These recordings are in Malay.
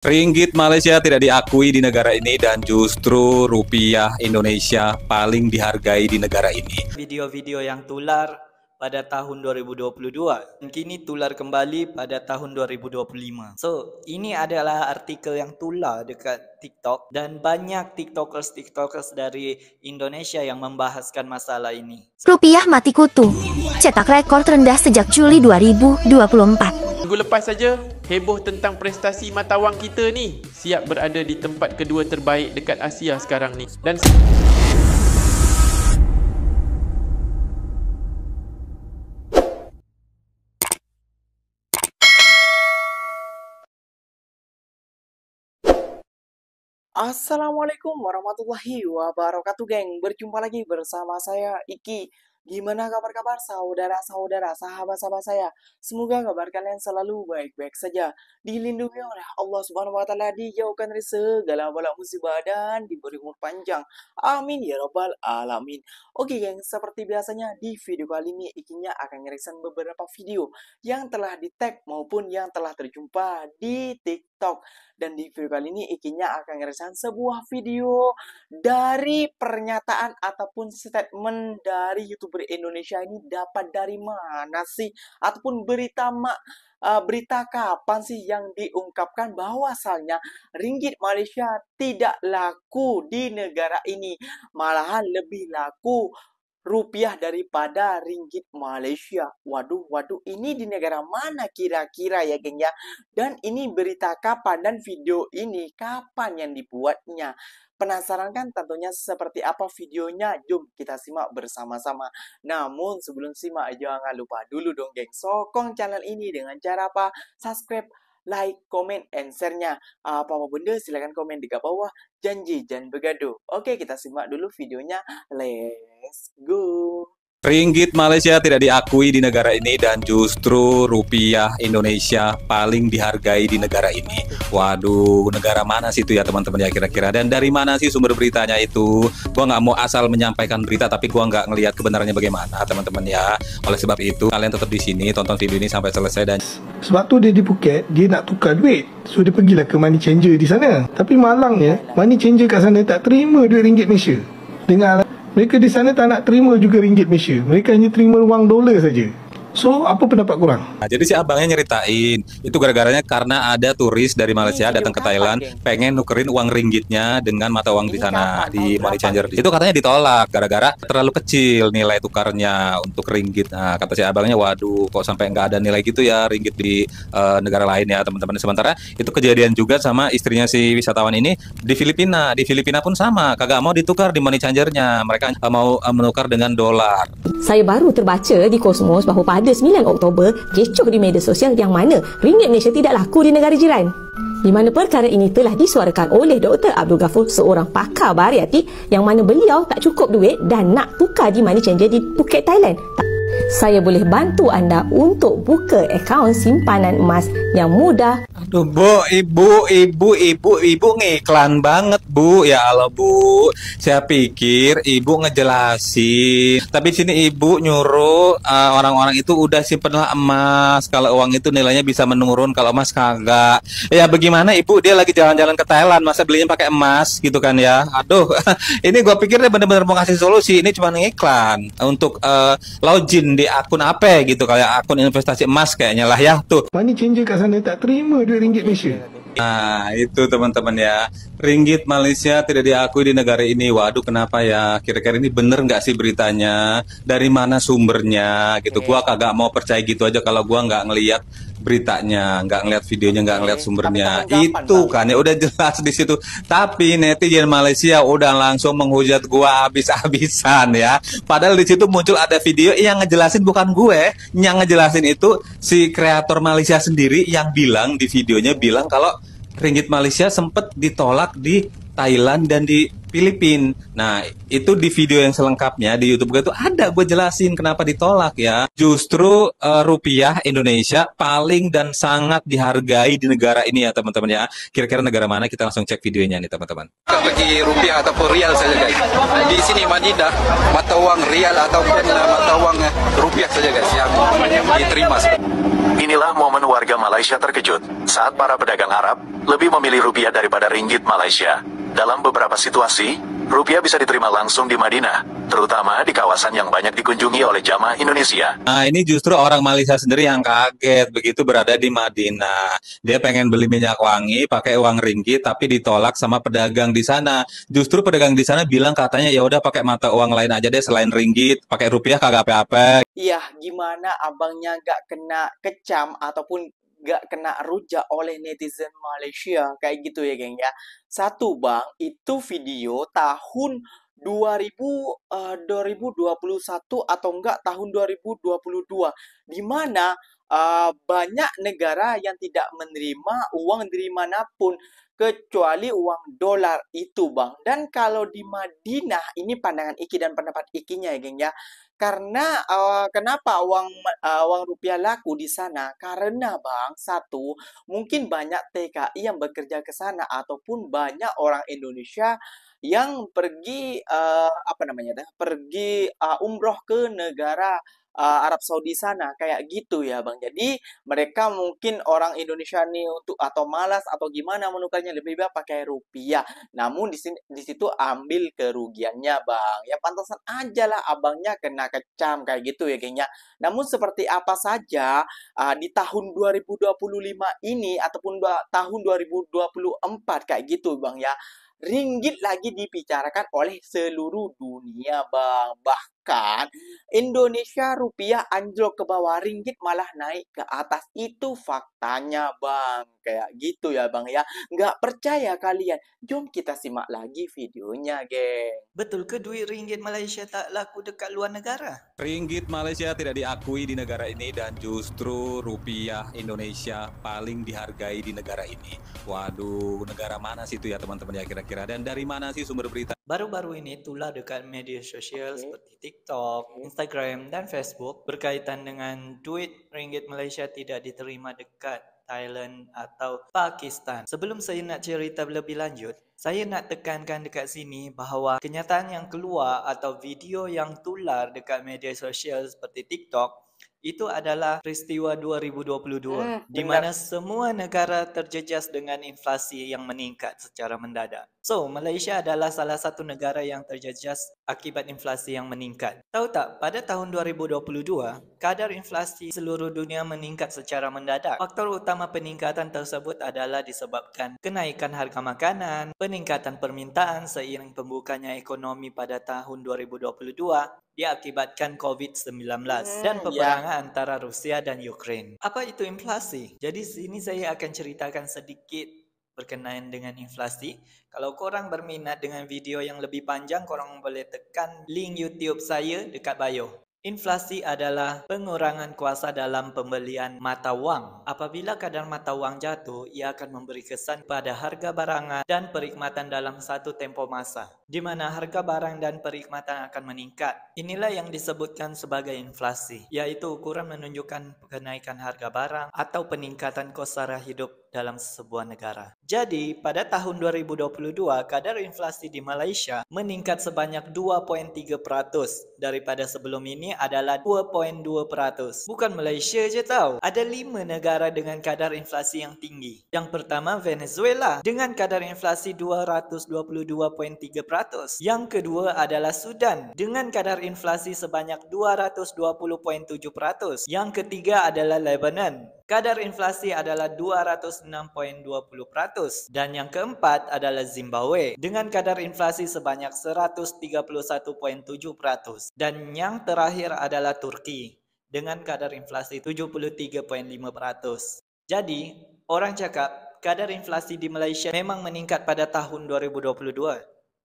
Ringgit Malaysia tidak diakui di negara ini dan justru rupiah Indonesia paling dihargai di negara ini. Video-video yang tular pada tahun 2022 kini tular kembali pada tahun 2025. So, ini adalah artikel yang tular dekat TikTok dan banyak TikTokers dari Indonesia yang membahaskan masalah ini. Rupiah mati kutu, cetak rekor terendah sejak Juli 2024. Minggu lepas saja, heboh tentang prestasi mata wang kita ni. Siap berada di tempat kedua terbaik dekat Asia sekarang ni. Dan Assalamualaikum warahmatullahi wabarakatuh, geng. Berjumpa lagi bersama saya Iki. Gimana kabar-kabar saudara-saudara, sahabat-sahabat saya? Semoga kabar kalian selalu baik-baik saja, dilindungi oleh Allah Subhanahu wa taala, dijauhkan dari segala bala musibah dan diberi umur panjang. Amin ya rabbal alamin. Oke, geng, seperti biasanya di video kali ini Ikinya akan ngereaction beberapa video yang telah di-tag maupun yang telah terjumpa di TikTok. Dan di video kali ini Ikinya akan ngereaction sebuah video dari pernyataan ataupun statement dari YouTuber Indonesia ini dapat dari mana sih? Ataupun berita kapan sih yang diungkapkan bahwasalnya ringgit Malaysia tidak laku di negara ini, malahan lebih laku rupiah daripada ringgit Malaysia. Waduh, ini di negara mana kira-kira ya, geng ya? Dan ini berita kapan dan video ini kapan yang dibuatnya? Penasaran kan tentunya seperti apa videonya? Jom kita simak bersama-sama. Namun sebelum simak jangan lupa dulu dong, geng, sokong channel ini dengan cara apa? Subscribe, like, comment, and share-nya. Apa benda silahkan komen di bawah. Janji jangan bergaduh. Oke, kita simak dulu videonya. Let's go. Ringgit Malaysia tidak diakui di negara ini dan justru rupiah Indonesia paling dihargai di negara ini. Waduh, negara mana sih itu ya teman-teman ya kira-kira? Dan dari mana sih sumber beritanya itu? Gua nggak mau asal menyampaikan berita tapi gua nggak ngelihat kebenarannya bagaimana teman-teman ya. Oleh sebab itu kalian tetap di sini tonton video ini sampai selesai. Dan sebab tu dia di Phuket, dia nak tukar duit. So dia pergilah ke money changer di sana. Tapi malangnya money changer kat sana tak terima duit ringgit Malaysia. Dengar, mereka di sana tak nak terima juga ringgit Malaysia. Mereka hanya terima wang dolar saja. So, apa pendapat kurang? Nah, jadi si abangnya nyeritain itu gara-garanya karena ada turis dari Malaysia datang ke Thailand pengen nukerin uang ringgitnya dengan mata uang di sana di money changer. Itu katanya ditolak gara-gara terlalu kecil nilai tukarnya untuk ringgit. Nah, kata si abangnya, waduh, kok sampai nggak ada nilai gitu ya ringgit di negara lain ya teman-teman. Sementara itu kejadian juga sama istrinya si wisatawan ini di Filipina. Di Filipina pun sama, kagak mau ditukar di money changernya. Mereka mau menukar dengan dolar. Saya baru terbaca di Kosmos bahawa pada 9 Oktober kecoh di media sosial yang mana ringgit Malaysia tidak laku di negara jiran. Di mana perkara ini telah disuarakan oleh Dr. Abdul Ghafur, seorang pakar bariatik yang mana beliau tak cukup duit dan nak tukar di money changer di Phuket, Thailand. Saya boleh bantu anda untuk buka akaun simpanan emas yang mudah. Aduh, Bu, ibu ngiklan banget, Bu. Ya Allah, Bu. Saya pikir ibu ngejelasin. Tapi sini ibu nyuruh orang-orang itu udah simpenlah emas. Kalau uang itu nilainya bisa menurun, kalau emas kagak. Ya bagaimana ibu, dia lagi jalan-jalan ke Thailand, masa belinya pakai emas gitu kan ya. Aduh, ini gua pikir dia bener-bener mau ngasih solusi. Ini cuma ngiklan untuk login di akun apa gitu, kayak akun investasi emas kayaknya lah ya tuh. Money changer kat sana tak terima duit ringgit Malaysia. Nah itu teman-teman ya, ringgit Malaysia tidak diakui di negara ini. Waduh, kenapa ya? Kira-kira ini bener nggak sih beritanya? Dari mana sumbernya gitu? Gua kagak mau percaya gitu aja kalau gua nggak ngelihat beritanya, nggak ngeliat videonya, nggak ngeliat sumbernya. Itu kan ya udah jelas di situ. Tapi netizen Malaysia udah langsung menghujat gua habis-habisan ya. Padahal di situ muncul ada video yang ngejelasin, bukan gue, yang ngejelasin itu si kreator Malaysia sendiri yang bilang di videonya, bilang kalau ringgit Malaysia sempat ditolak di Thailand dan di Filipina. Nah, itu di video yang selengkapnya di YouTube gue itu ada gue jelasin kenapa ditolak ya. Justru rupiah Indonesia paling dan sangat dihargai di negara ini ya teman-teman ya. Kira-kira negara mana? Kita langsung cek videonya nih teman-teman. Bagi rupiah ataupun rial saja guys. Di sini Madinah mata uang rial ataupun mata uang rupiah saja guys yang diterima. Inilah momen warga Malaysia terkejut saat para pedagang Arab lebih memilih rupiah daripada ringgit Malaysia. Dalam beberapa situasi, rupiah bisa diterima langsung di Madinah, terutama di kawasan yang banyak dikunjungi oleh jamaah Indonesia. Nah, ini justru orang Malaysia sendiri yang kaget begitu berada di Madinah. Dia pengen beli minyak wangi pakai uang ringgit tapi ditolak sama pedagang di sana. Justru pedagang di sana bilang katanya ya udah pakai mata uang lain aja deh selain ringgit, pakai rupiah kagak apa-apa. Iya, gimana abangnya gak kena kecam ataupun gak kena rujak oleh netizen Malaysia kayak gitu ya geng ya. Satu bang, itu video tahun 2021 atau enggak tahun 2022 di mana banyak negara yang tidak menerima uang dari manapun kecuali uang dolar itu bang. Dan kalau di Madinah, ini pandangan Iki dan pendapat Ikinya ya geng ya. Karena kenapa uang rupiah laku di sana? Karena bang, satu, mungkin banyak TKI yang bekerja ke sana ataupun banyak orang Indonesia yang pergi pergi umroh ke negara Arab Saudi sana kayak gitu ya bang. Jadi mereka mungkin orang Indonesia nih untuk atau malas atau gimana menukarnya lebih baik pakai rupiah. Namun di situ ambil kerugiannya bang. Ya pantasan aja lah abangnya kena kecam kayak gitu ya gengnya. Namun seperti apa saja di tahun 2025 ini ataupun tahun 2024 kayak gitu bang ya. Ringgit lagi dibicarakan oleh seluruh dunia bang. Bahkan Indonesia rupiah anjlok ke bawah, ringgit malah naik ke atas. Itu faktanya bang. Kayak gitu ya bang ya. Nggak percaya kalian? Jom kita simak lagi videonya geng. Betul ke duit ringgit Malaysia tak laku dekat luar negara? Ringgit Malaysia tidak diakui di negara ini dan justru rupiah Indonesia paling dihargai di negara ini. Waduh, negara mana sih itu ya teman-teman ya kira-kira? Dan dari mana sih sumber berita? Baru-baru ini tular dekat media sosial seperti TikTok, Instagram, dan Facebook berkaitan dengan duit ringgit Malaysia tidak diterima dekat Thailand atau Pakistan. Sebelum saya nak cerita lebih lanjut, saya nak tekankan dekat sini bahawa kenyataan yang keluar atau video yang tular dekat media sosial seperti TikTok itu adalah peristiwa 2022 di mana semua negara terjejas dengan inflasi yang meningkat secara mendadak. So, Malaysia adalah salah satu negara yang terjejas akibat inflasi yang meningkat. Tahu tak, pada tahun 2022, kadar inflasi seluruh dunia meningkat secara mendadak. Faktor utama peningkatan tersebut adalah disebabkan kenaikan harga makanan, peningkatan permintaan seiring pembukanya ekonomi pada tahun 2022 diakibatkan COVID-19 dan peperangan antara Rusia dan Ukraine. Apa itu inflasi? Jadi sini saya akan ceritakan sedikit berkenaan dengan inflasi. Kalau korang berminat dengan video yang lebih panjang, korang boleh tekan link YouTube saya dekat bio. Inflasi adalah pengurangan kuasa dalam pembelian mata wang. Apabila kadar mata wang jatuh, ia akan memberi kesan pada harga barangan dan perkhidmatan dalam satu tempoh masa, di mana harga barang dan perkhidmatan akan meningkat. Inilah yang disebutkan sebagai inflasi, yaitu ukuran menunjukkan kenaikan harga barang atau peningkatan kos sara hidup dalam sebuah negara. Jadi, pada tahun 2022, kadar inflasi di Malaysia meningkat sebanyak 2.3%. Daripada sebelum ini adalah 2.2%. Bukan Malaysia je tau. Ada 5 negara dengan kadar inflasi yang tinggi. Yang pertama Venezuela dengan kadar inflasi 222.3%. Yang kedua adalah Sudan dengan kadar inflasi sebanyak 220.7%. Yang ketiga adalah Lebanon. Kadar inflasi adalah 206.20%. Dan yang keempat adalah Zimbabwe dengan kadar inflasi sebanyak 131.7%. Dan yang terakhir adalah Turki dengan kadar inflasi 73.5%. Jadi, orang cakap kadar inflasi di Malaysia memang meningkat pada tahun 2022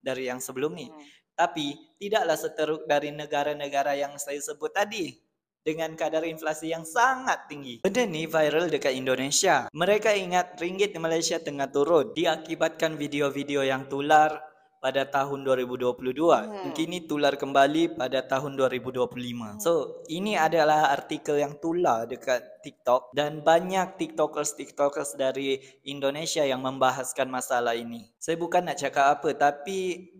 dari yang sebelum ni. Tapi, tidaklah seteruk dari negara-negara yang saya sebut tadi dengan kadar inflasi yang sangat tinggi. Benda ni viral dekat Indonesia. Mereka ingat ringgit di Malaysia tengah turun diakibatkan video-video yang tular pada tahun 2022. Kini tular kembali pada tahun 2025. So, ini adalah artikel yang tular dekat TikTok dan banyak TikTokers dari Indonesia yang membahaskan masalah ini. Saya bukan nak cakap apa, tapi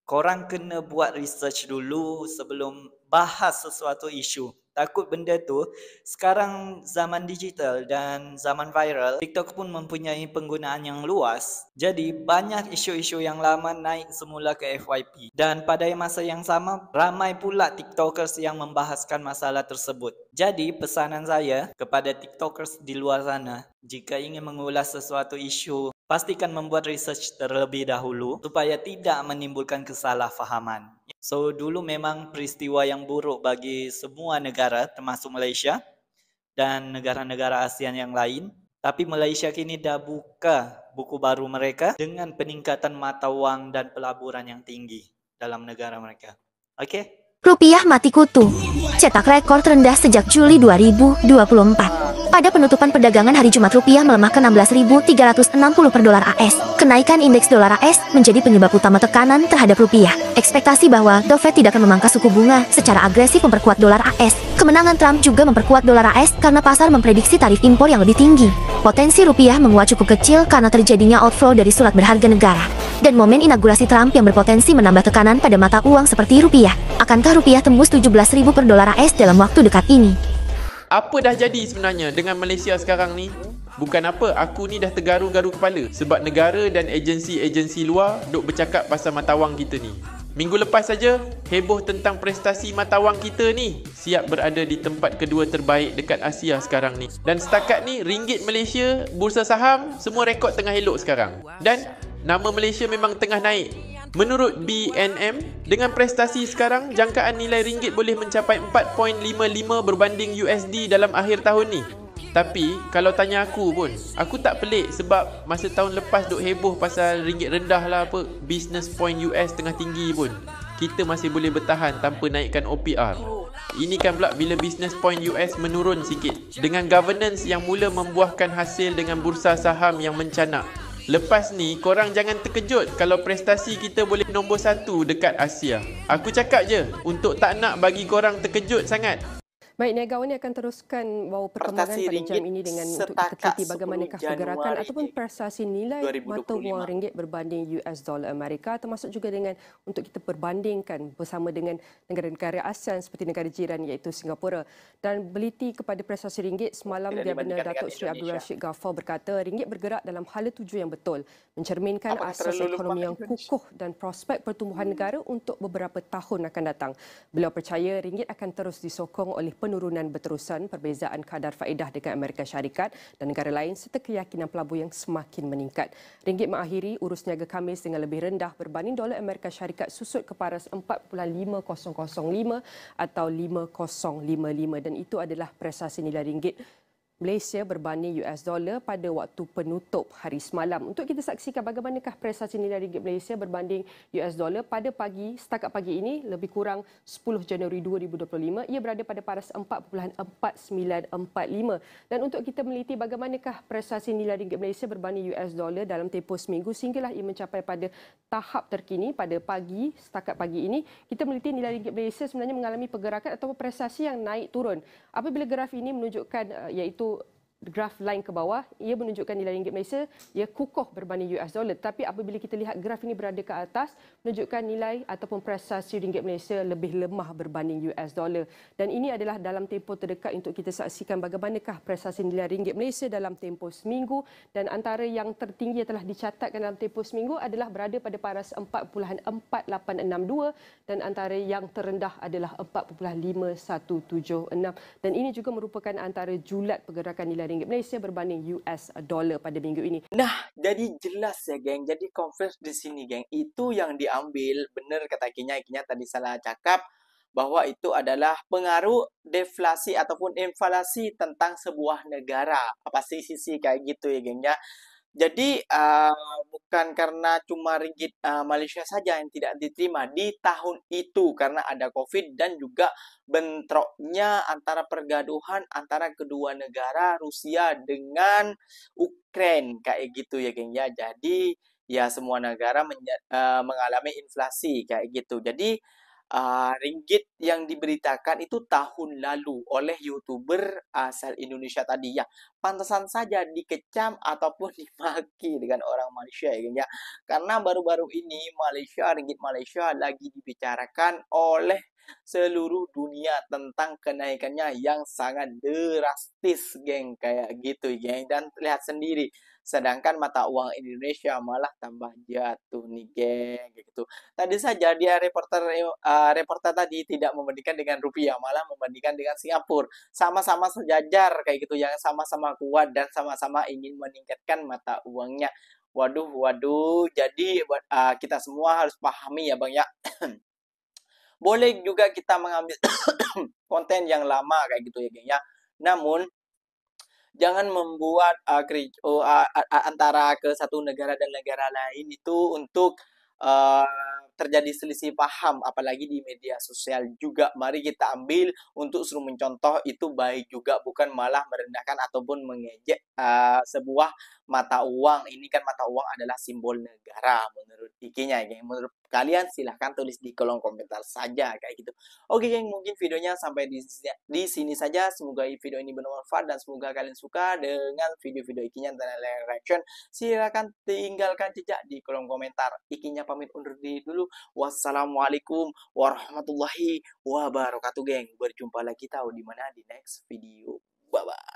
korang kena buat research dulu sebelum bahas sesuatu isu. Takut benda tu, sekarang zaman digital dan zaman viral, TikTok pun mempunyai penggunaan yang luas. Jadi banyak isu-isu yang lama naik semula ke FYP. Dan pada masa yang sama, ramai pula TikTokers yang membahaskan masalah tersebut. Jadi pesanan saya kepada TikTokers di luar sana, jika ingin mengulas sesuatu isu, pastikan membuat research terlebih dahulu supaya tidak menimbulkan kesalahfahaman. So dulu memang peristiwa yang buruk bagi semua negara termasuk Malaysia dan negara-negara ASEAN yang lain. Tapi Malaysia kini dah buka buku baru mereka dengan peningkatan mata wang dan pelaburan yang tinggi dalam negara mereka. Okey? Rupiah mati kutu. Cetak rekor terendah sejak Juli 2024. Pada penutupan perdagangan hari Jumat, rupiah melemah ke 16.360 per dolar AS. Kenaikan indeks dolar AS menjadi penyebab utama tekanan terhadap rupiah. Ekspektasi bahwa The Fed tidak akan memangkas suku bunga secara agresif memperkuat dolar AS. Kemenangan Trump juga memperkuat dolar AS karena pasar memprediksi tarif impor yang lebih tinggi. Potensi rupiah menguat cukup kecil karena terjadinya outflow dari surat berharga negara. Dan momen inaugurasi Trump yang berpotensi menambah tekanan pada mata uang seperti rupiah. Akankah rupiah tembus 17.000 per dolar AS dalam waktu dekat ini? Apa dah jadi sebenarnya dengan Malaysia sekarang ni? Bukan apa, aku ni dah tergaru-garu kepala sebab negara dan agensi-agensi luar duk bercakap pasal mata wang kita ni. Minggu lepas saja, heboh tentang prestasi mata wang kita ni siap berada di tempat kedua terbaik dekat Asia sekarang ni. Dan setakat ni, ringgit Malaysia, bursa saham, semua rekod tengah elok sekarang. Dan nama Malaysia memang tengah naik. Menurut BNM, dengan prestasi sekarang, jangkaan nilai ringgit boleh mencapai 4.55 berbanding USD dalam akhir tahun ni. Tapi, kalau tanya aku pun, aku tak pelik sebab masa tahun lepas duk heboh pasal ringgit rendah lah apa, business point US tengah tinggi pun. Kita masih boleh bertahan tanpa naikkan OPR. Ini kan pula bila business point US menurun sikit. Dengan governance yang mula membuahkan hasil dengan bursa saham yang mencanak. Lepas ni, korang jangan terkejut kalau prestasi kita boleh nombor 1 dekat Asia. Aku cakap je, untuk tak nak bagi korang terkejut sangat. Baik, niaga awal ni akan teruskan bawa perkembangan pada jam ini dengan untuk kita teliti bagaimanakah pergerakan ataupun prestasi nilai mata wang ringgit berbanding US dollar Amerika, termasuk juga dengan untuk kita perbandingkan bersama dengan negara-negara ASEAN seperti negara jiran iaitu Singapura. Dan beliti kepada prestasi ringgit semalam, Diabenar Datuk Seri Abdul Rashid Ghaffar berkata ringgit bergerak dalam hala tuju yang betul, mencerminkan asas ekonomi yang kukuh dan prospek pertumbuhan negara untuk beberapa tahun akan datang. Beliau percaya ringgit akan terus disokong oleh penurunan berterusan perbezaan kadar faedah dengan Amerika Syarikat dan negara lain serta keyakinan pelabur yang semakin meningkat. Ringgit mengakhiri urus niaga Khamis dengan lebih rendah berbanding dolar Amerika Syarikat susut ke paras 4.5005 atau 5055 dan itu adalah prestasi nilai ringgit Malaysia berbanding US dollar pada waktu penutup hari semalam. Untuk kita saksikan bagaimanakah prestasi nilai ringgit Malaysia berbanding US dollar pada pagi, setakat pagi ini lebih kurang 10 Januari 2025, ia berada pada paras 4.4945. Dan untuk kita meliti bagaimanakah prestasi nilai ringgit Malaysia berbanding US dollar dalam tempoh seminggu sehinggalah ia mencapai pada tahap terkini pada pagi, setakat pagi ini, kita meliti nilai ringgit Malaysia sebenarnya mengalami pergerakan atau prestasi yang naik turun. Apabila graf ini menunjukkan iaitu graf line ke bawah, ia menunjukkan nilai ringgit Malaysia ia kukuh berbanding US dollar. Tapi apabila kita lihat graf ini berada ke atas, menunjukkan nilai ataupun prestasi ringgit Malaysia lebih lemah berbanding US dollar. Dan ini adalah dalam tempoh terdekat untuk kita saksikan bagaimanakah prestasi nilai ringgit Malaysia dalam tempoh seminggu. Dan antara yang tertinggi yang telah dicatatkan dalam tempoh seminggu adalah berada pada paras 4.4862 dan antara yang terendah adalah 4.5176. Dan ini juga merupakan antara julat pergerakan nilai ringgit Malaysia berbanding US dollar pada minggu ini. Nah, jadi jelas ya geng. Jadi conference di sini geng, itu yang diambil, benar kata Kinya tadi salah cakap, bahwa itu adalah pengaruh deflasi ataupun inflasi tentang sebuah negara. Apa sisi kayak gitu ya geng ya. Jadi bukan karena cuma ringgit Malaysia saja yang tidak diterima di tahun itu karena ada COVID dan juga bentroknya antara pergaduhan antara kedua negara Rusia dengan Ukraine kayak gitu ya geng ya. Jadi ya semua negara mengalami inflasi kayak gitu. Jadi ringgit yang diberitakan itu tahun lalu oleh YouTuber asal Indonesia tadi ya. Pantasan saja dikecam ataupun dimaki dengan orang Malaysia ya, geng ya. Karena baru-baru ini ringgit Malaysia lagi dibicarakan oleh seluruh dunia tentang kenaikannya yang sangat drastis, geng, kayak gitu, geng. Dan lihat sendiri, sedangkan mata uang Indonesia malah tambah jatuh nih, geng, kayak gitu. Tadi saja dia reporter tadi tidak membandingkan dengan rupiah, malah membandingkan dengan Singapura. Sama-sama sejajar kayak gitu, yang sama-sama kuat dan sama-sama ingin meningkatkan mata uangnya. Waduh, jadi kita semua harus pahami ya, Bang ya. Boleh juga kita mengambil konten yang lama kayak gitu ya, geng ya. Namun jangan membuat antara ke satu negara dan negara lain itu untuk terjadi selisih paham, apalagi di media sosial juga. Mari kita ambil untuk suruh mencontoh itu baik juga, bukan malah merendahkan ataupun mengejek sebuah mata uang. Ini kan mata uang adalah simbol negara menurut Ikinya, geng. Menurut kalian silahkan tulis di kolom komentar saja kayak gitu. Oke, geng, mungkin videonya sampai di sini saja. Semoga video ini bermanfaat dan semoga kalian suka dengan video-video Ikinya dan reaction. Silahkan tinggalkan jejak di kolom komentar. Ikinya pamit undur diri dulu. Wassalamualaikum warahmatullahi wabarakatuh, geng. Berjumpa lagi tahu di mana di next video. Bye bye.